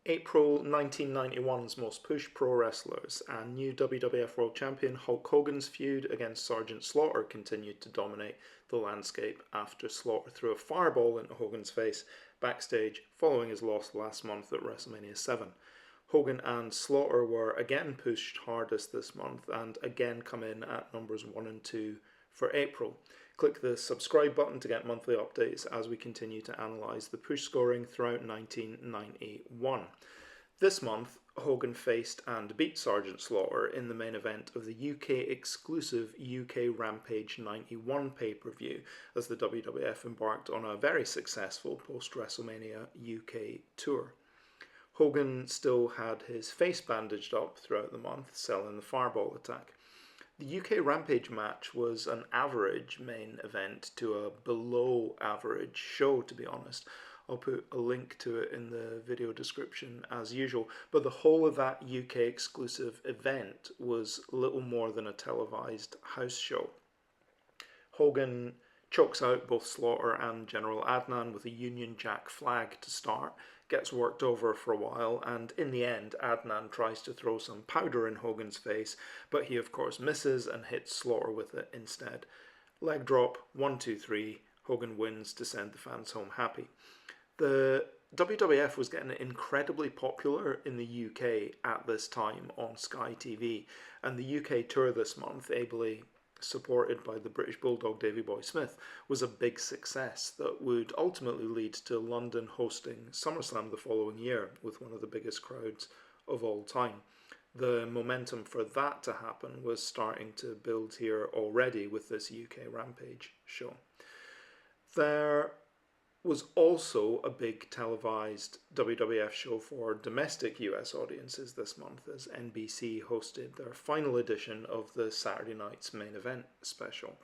April 1991's most pushed pro wrestlers and new WWF World Champion Hulk Hogan's feud against Sgt Slaughter continued to dominate the landscape after Slaughter threw a fireball into Hogan's face backstage following his loss last month at WrestleMania 7. Hogan and Slaughter were again pushed hardest this month and again come in at numbers 1 and 2 for April. Click the subscribe button to get monthly updates as we continue to analyse the push scoring throughout 1991. This month, Hogan faced and beat Sgt Slaughter in the main event of the UK exclusive UK Rampage 91 pay-per-view as the WWF embarked on a very successful post-WrestleMania UK tour. Hogan still had his face bandaged up throughout the month, selling the fireball attack. The UK Rampage match was an average main event to a below average show, to be honest. I'll put a link to it in the video description as usual, but the whole of that UK exclusive event was little more than a televised house show. Hogan chokes out both Slaughter and General Adnan with a Union Jack flag to start, gets worked over for a while, and in the end Adnan tries to throw some powder in Hogan's face, but he of course misses and hits Slaughter with it instead. Leg drop, 1, 2, 3, Hogan wins to send the fans home happy. The WWF was getting incredibly popular in the UK at this time on Sky TV, and the UK tour this month, ably supported by the British Bulldog Davy Boy Smith, was a big success that would ultimately lead to London hosting SummerSlam the following year with one of the biggest crowds of all time. The momentum for that to happen was starting to build here already with this UK Rampage show. There was also a big televised WWF show for domestic US audiences this month as NBC hosted their final edition of the Saturday night's main event special.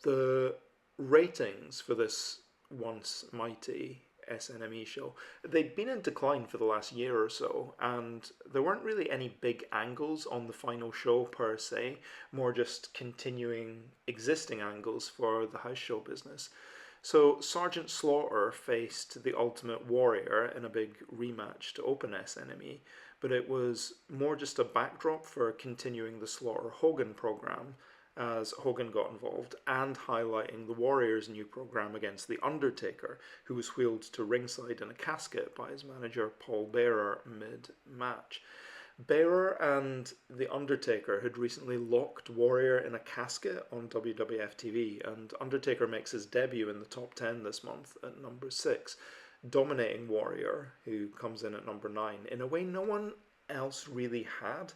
The ratings for this once mighty SNME show, they'd been in decline for the last year or so, and there weren't really any big angles on the final show per se, more just continuing existing angles for the house show business. So Sgt Slaughter faced the Ultimate Warrior in a big rematch to open SNME, but it was more just a backdrop for continuing the Slaughter-Hogan program as Hogan got involved and highlighting the Warrior's new program against The Undertaker, who was wheeled to ringside in a casket by his manager Paul Bearer mid-match. Bearer and The Undertaker had recently locked Warrior in a casket on WWF TV, and Undertaker makes his debut in the top 10 this month at number 6, dominating Warrior, who comes in at number 9, in a way no one else really had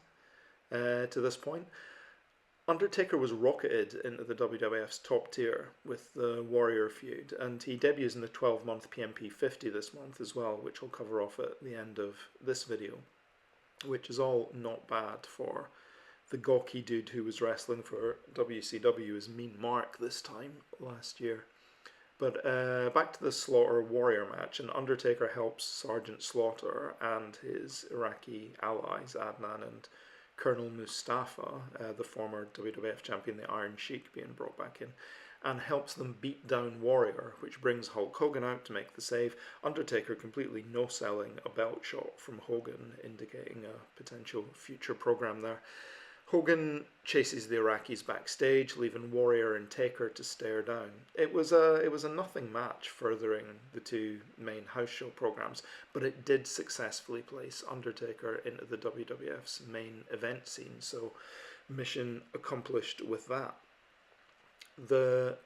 to this point. Undertaker was rocketed into the WWF's top tier with the Warrior feud, and he debuts in the 12-month PMP50 this month as well, which I'll cover off at the end of this video, which is all not bad for the gawky dude who was wrestling for WCW as Mean Mark this time last year. But back to the Slaughter Warrior match, and Undertaker helps Sgt Slaughter and his Iraqi allies, Adnan and Colonel Mustafa, the former WWF champion, the Iron Sheik, being brought back in, and helps them beat down Warrior, which brings Hulk Hogan out to make the save. Undertaker completely no-selling a belt shot from Hogan, indicating a potential future program there. Hogan chases the Iraqis backstage, leaving Warrior and Taker to stare down. It was a nothing match furthering the two main house show programs, but it did successfully place Undertaker into the WWF's main event scene, so mission accomplished with that. The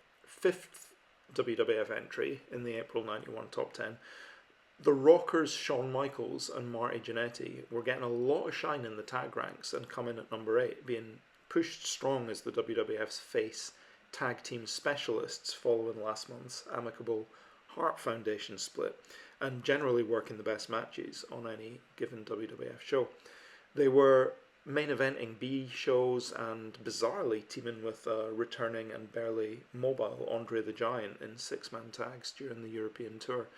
5th WWF entry in the April 91 top 10, the Rockers Shawn Michaels and Marty Jannetty were getting a lot of shine in the tag ranks and come in at number 8, being pushed strong as the WWF's face tag team specialists following last month's amicable Hart Foundation split, and generally working the best matches on any given WWF show. They were main eventing B shows and bizarrely teaming with returning and barely mobile Andre the Giant in 6-man tags during the European tour,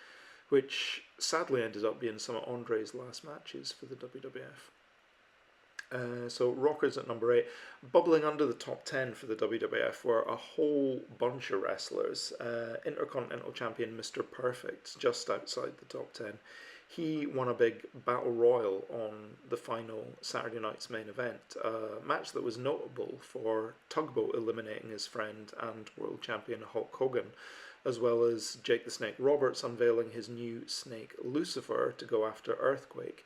which sadly ended up being some of Andre's last matches for the WWF. So Rockers at number 8. Bubbling under the top 10 for the WWF were a whole bunch of wrestlers. Intercontinental Champion Mr. Perfect, just outside the top 10. He won a big battle royal on the final Saturday night's main event, a match that was notable for Tugboat eliminating his friend and world champion Hulk Hogan, as well as Jake the Snake Roberts unveiling his new snake Lucifer to go after Earthquake,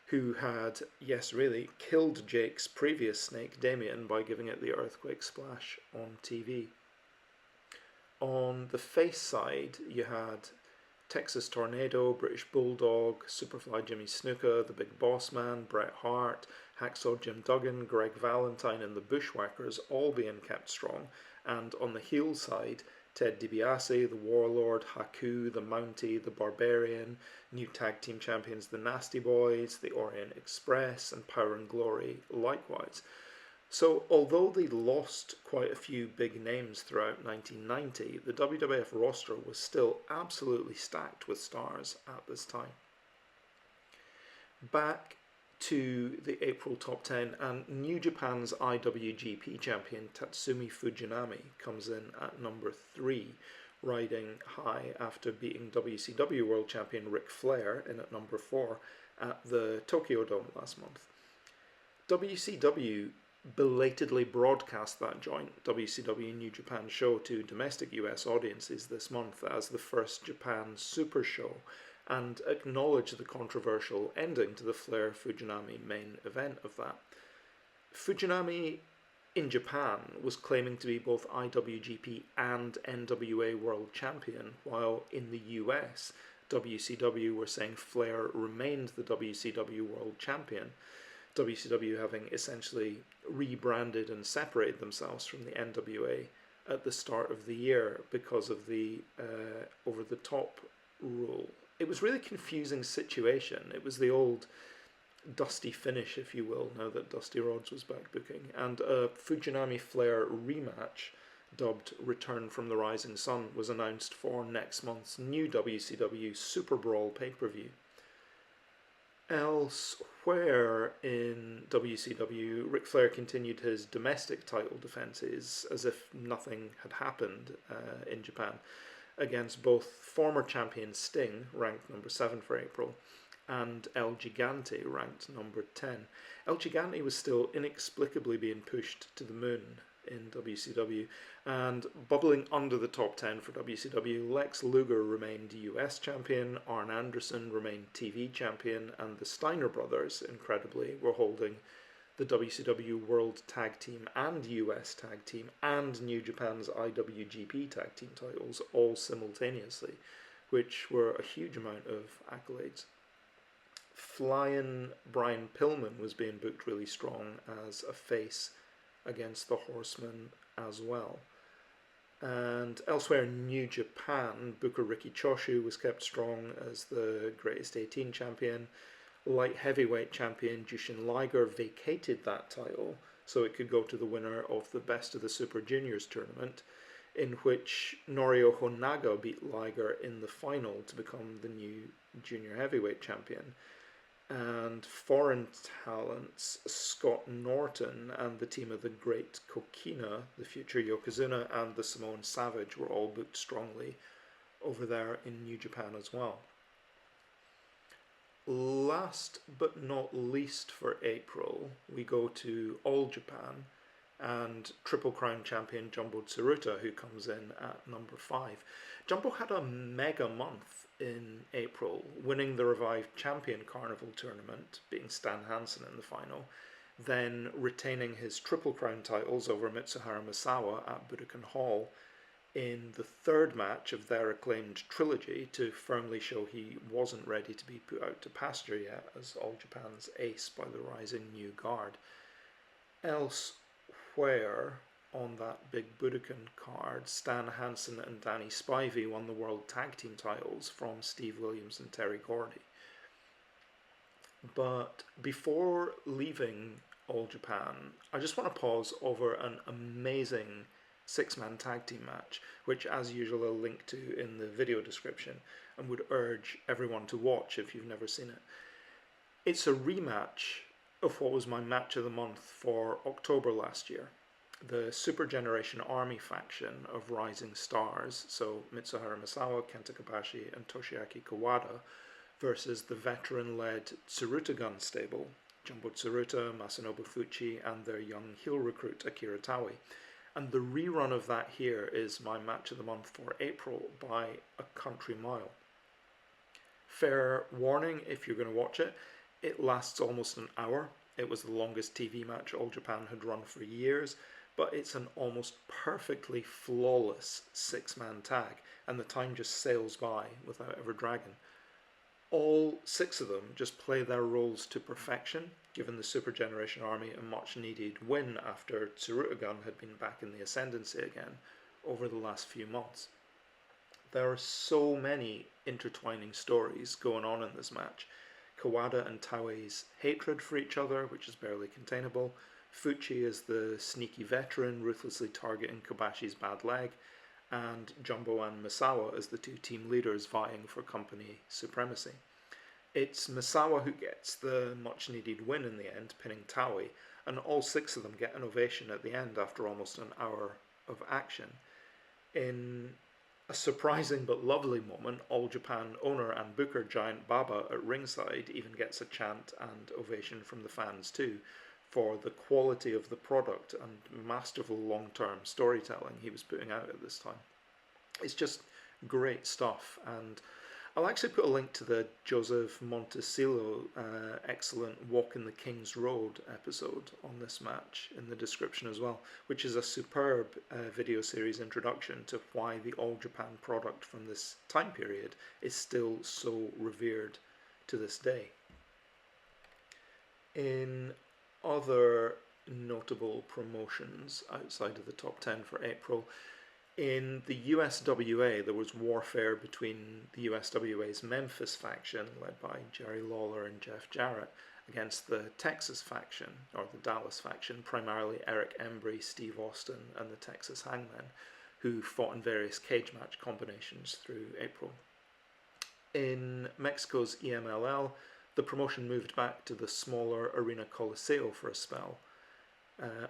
who had, yes really, killed Jake's previous snake Damien by giving it the Earthquake splash on TV. On the face side, you had Texas Tornado, British Bulldog, Superfly Jimmy Snuka, The Big Boss Man, Bret Hart, Hacksaw Jim Duggan, Greg Valentine and the Bushwhackers all being kept strong, and on the heel side, Ted DiBiase, the Warlord, Haku, the Mountie, the Barbarian, new tag team champions the Nasty Boys, the Orient Express, and Power and Glory likewise. So, although they lost quite a few big names throughout 1990, the WWF roster was still absolutely stacked with stars at this time. Back to the April top 10, and New Japan's IWGP champion Tatsumi Fujinami comes in at number 3, riding high after beating WCW world champion Ric Flair in at number 4 at the Tokyo Dome last month. WCW belatedly broadcast that joint WCW New Japan show to domestic US audiences this month as the first Japan Super Show, and acknowledged the controversial ending to the Flair Fujinami main event of that. Fujinami in Japan was claiming to be both IWGP and NWA World Champion, while in the US, WCW were saying Flair remained the WCW World Champion, WCW having essentially rebranded and separated themselves from the NWA at the start of the year because of the over-the-top rule. It was a really confusing situation. It was the old Dusty finish, if you will, now that Dusty Rhodes was back booking, and a Fujinami Flair rematch dubbed Return from the Rising Sun was announced for next month's new WCW Super Brawl pay-per-view. Elsewhere in WCW, Ric Flair continued his domestic title defences as if nothing had happened in Japan, against both former champion Sting, ranked number 7 for April, and El Gigante, ranked number 10. El Gigante was still inexplicably being pushed to the moon in WCW, and bubbling under the top 10 for WCW, Lex Luger remained US champion, Arn Anderson remained TV champion, and the Steiner brothers, incredibly, were holding the WCW World Tag Team and US Tag Team and New Japan's IWGP Tag Team titles all simultaneously, which were a huge amount of accolades. Flying Brian Pillman was being booked really strong as a face against the Horsemen as well. And elsewhere in New Japan, Booker Ricky Choshu was kept strong as the Greatest 18 champion. Light heavyweight champion Jushin Liger vacated that title so it could go to the winner of the Best of the Super Juniors tournament, in which Norio Honaga beat Liger in the final to become the new junior heavyweight champion. And foreign talents Scott Norton and the team of the Great Kokina, the future Yokozuna, and the Samoan Savage were all booked strongly over there in New Japan as well. Last but not least for April, we go to All Japan and Triple Crown champion Jumbo Tsuruta, who comes in at number 5. Jumbo had a mega month in April, winning the revived Champion Carnival tournament, beating Stan Hansen in the final, then retaining his Triple Crown titles over Mitsuharu Misawa at Budokan Hall in the third match of their acclaimed trilogy to firmly show he wasn't ready to be put out to pasture yet as All Japan's ace by the rising new guard. Elsewhere on that big Budokan card, Stan Hansen and Danny Spivey won the World Tag Team titles from Steve Williams and Terry Gordy. But before leaving All Japan, I just want to pause over an amazing 6-man tag team match, which as usual I'll link to in the video description and would urge everyone to watch if you've never seen it. It's a rematch of what was my match of the month for October last year. The Super Generation Army faction of Rising Stars, so Mitsuharu Misawa, Kenta Kobashi and Toshiaki Kawada, versus the veteran-led Tsuruta gun stable, Jumbo Tsuruta, Masanobu Fuchi, and their young heel recruit Akira Taue. And the rerun of that here is my match of the month for April by a country mile. Fair warning if you're going to watch it, it lasts almost an hour. It was the longest TV match All Japan had run for years, but it's an almost perfectly flawless six-man tag, and the time just sails by without ever dragging. All six of them just play their roles to perfection, given the Super Generation Army a much needed win after Tsuruta Gun had been back in the ascendancy again over the last few months. There are so many intertwining stories going on in this match. Kawada and Taue's hatred for each other, which is barely containable. Fuchi is the sneaky veteran, ruthlessly targeting Kobashi's bad leg. And Jumbo and Misawa as the two team leaders vying for company supremacy. It's Misawa who gets the much needed win in the end, pinning Taue, and all six of them get an ovation at the end after almost an hour of action. In a surprising but lovely moment, All Japan owner and booker Giant Baba at ringside even gets a chant and ovation from the fans too, for the quality of the product and masterful long-term storytelling he was putting out at this time. It's just great stuff, and I'll actually put a link to the Joseph Montesillo excellent Walk in the King's Road episode on this match in the description as well, which is a superb video series introduction to why the All Japan product from this time period is still so revered to this day. In other notable promotions outside of the top 10 for April, in the USWA there was warfare between the USWA's Memphis faction led by Jerry Lawler and Jeff Jarrett against the Texas faction, or the Dallas faction, primarily Eric Embry, Steve Austin and the Texas Hangmen, who fought in various cage match combinations through April. In Mexico's EMLL, the promotion moved back to the smaller Arena Coliseo for a spell.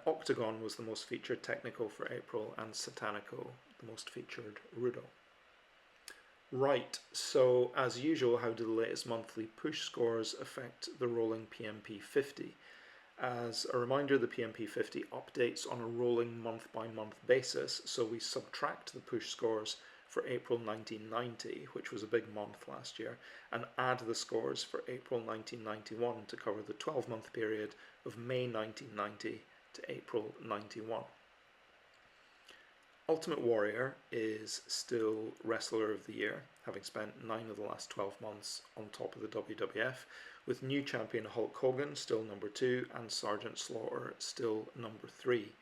Octagon was the most featured technical for April, and Satanico the most featured Rudo. Right, so as usual, how do the latest monthly push scores affect the rolling PMP50? As a reminder, the PMP50 updates on a rolling month-by-month basis, so we subtract the push scores for April 1990, which was a big month last year, and add the scores for April 1991 to cover the 12-month period of May 1990 to April 91. Ultimate Warrior is still Wrestler of the Year, having spent 9 of the last 12 months on top of the WWF, with new champion Hulk Hogan still number 2 and Sgt Slaughter still number 3.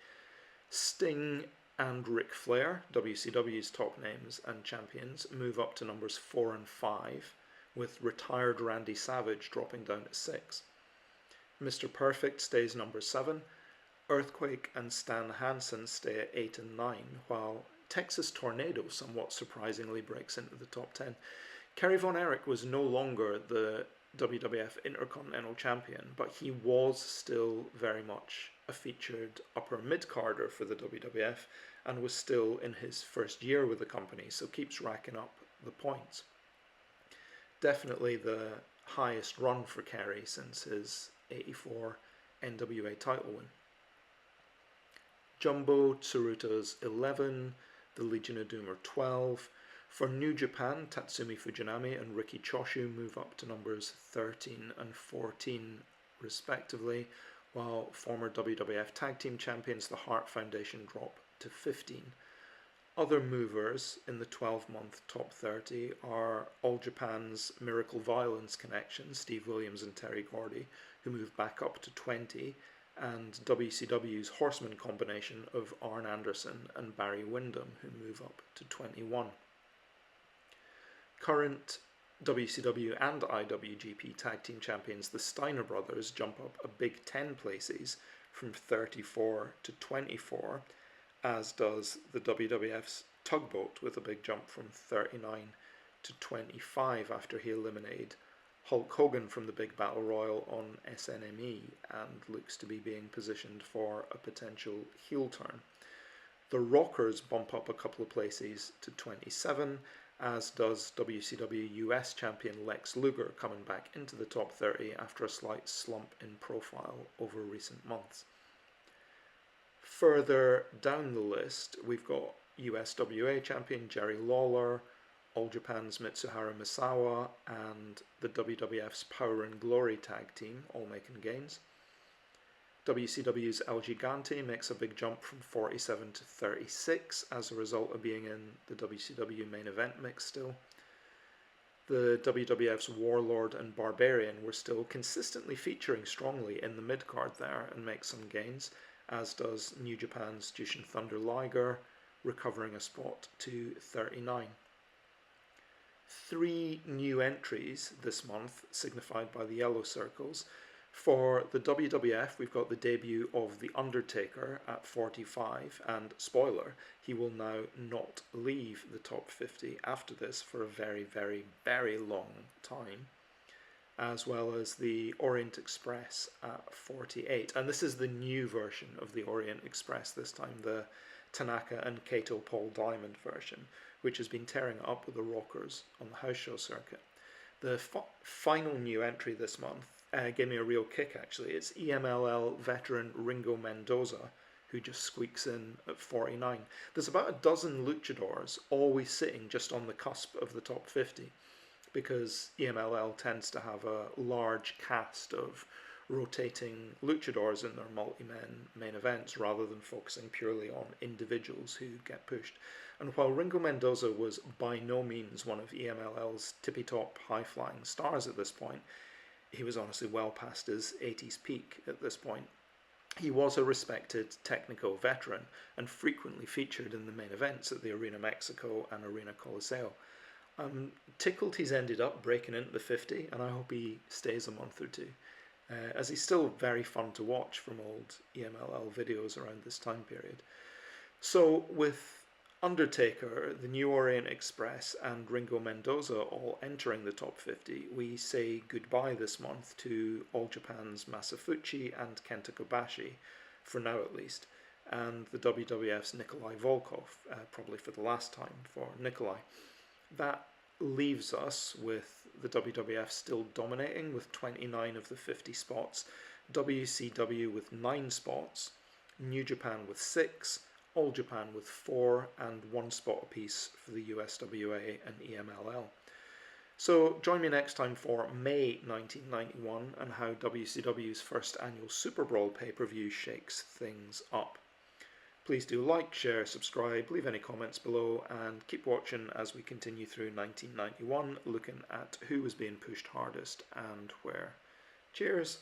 Sting and Ric Flair, WCW's top names and champions, move up to numbers 4 and 5, with retired Randy Savage dropping down to 6. Mr. Perfect stays number 7, Earthquake and Stan Hansen stay at 8 and 9, while Texas Tornado somewhat surprisingly breaks into the top 10. Kerry Von Erich was no longer the WWF Intercontinental Champion, but he was still very much a featured upper mid-carder for the WWF and was still in his first year with the company, so keeps racking up the points. Definitely the highest run for Kerry since his 84 NWA title win. Jumbo Tsuruta's 11, the Legion of Doom are 12. For New Japan, Tatsumi Fujinami and Riki Choshu move up to numbers 13 and 14 respectively, while former WWF Tag Team Champions the Hart Foundation drop to 15. Other movers in the 12-month top 30 are All Japan's Miracle Violence connection, Steve Williams and Terry Gordy, who move back up to 20, and WCW's Horseman combination of Arn Anderson and Barry Windham, who move up to 21. Current WCW and IWGP Tag Team Champions, the Steiner Brothers, jump up a big 10 places from 34 to 24, as does the WWF's Tugboat with a big jump from 39 to 25 after he eliminated Hulk Hogan from the Big Battle Royal on SNME and looks to be being positioned for a potential heel turn. The Rockers bump up a couple of places to 27, as does WCW US champion Lex Luger coming back into the top 30 after a slight slump in profile over recent months. Further down the list, we've got USWA champion Jerry Lawler, All Japan's Mitsuharu Misawa, and the WWF's Power and Glory tag team all making gains. WCW's El Gigante makes a big jump from 47 to 36 as a result of being in the WCW main event mix still. The WWF's Warlord and Barbarian were still consistently featuring strongly in the mid-card there and make some gains, as does New Japan's Jushin Thunder Liger, recovering a spot to 39. 3 new entries this month, signified by the yellow circles. For the WWF, we've got the debut of The Undertaker at 45, and spoiler, he will now not leave the top 50 after this for a very, very, very long time, as well as the Orient Express at 48. And this is the new version of the Orient Express this time, the Tanaka and Kato Paul Diamond version, which has been tearing it up with the Rockers on the house show circuit. The final new entry this month gave me a real kick, actually. It's EMLL veteran Ringo Mendoza, who just squeaks in at 49. There's about a dozen luchadors always sitting just on the cusp of the top 50, because EMLL tends to have a large cast of rotating luchadors in their multi-man main events rather than focusing purely on individuals who get pushed. And while Ringo Mendoza was by no means one of EMLL's tippy-top high-flying stars at this point, he was honestly well past his 80s peak at this point. He was a respected Technico veteran and frequently featured in the main events at the Arena Mexico and Arena Coliseo. I'm tickled he's ended up breaking into the 50, and I hope he stays a month or two, as he's still very fun to watch from old EMLL videos around this time period. So with Undertaker, the New Orient Express, and Ringo Mendoza all entering the top 50, we say goodbye this month to All Japan's Masafuchi and Kenta Kobashi, for now at least, and the WWF's Nikolai Volkov, probably for the last time for Nikolai. That leaves us with the WWF still dominating with 29 of the 50 spots, WCW with 9 spots, New Japan with 6, All Japan with 4, and 1 spot apiece for the USWA and EMLL. So join me next time for May 1991 and how WCW's first annual Super Brawl pay-per-view shakes things up. Please do like, share, subscribe, leave any comments below, and keep watching as we continue through 1991, looking at who was being pushed hardest and where. Cheers!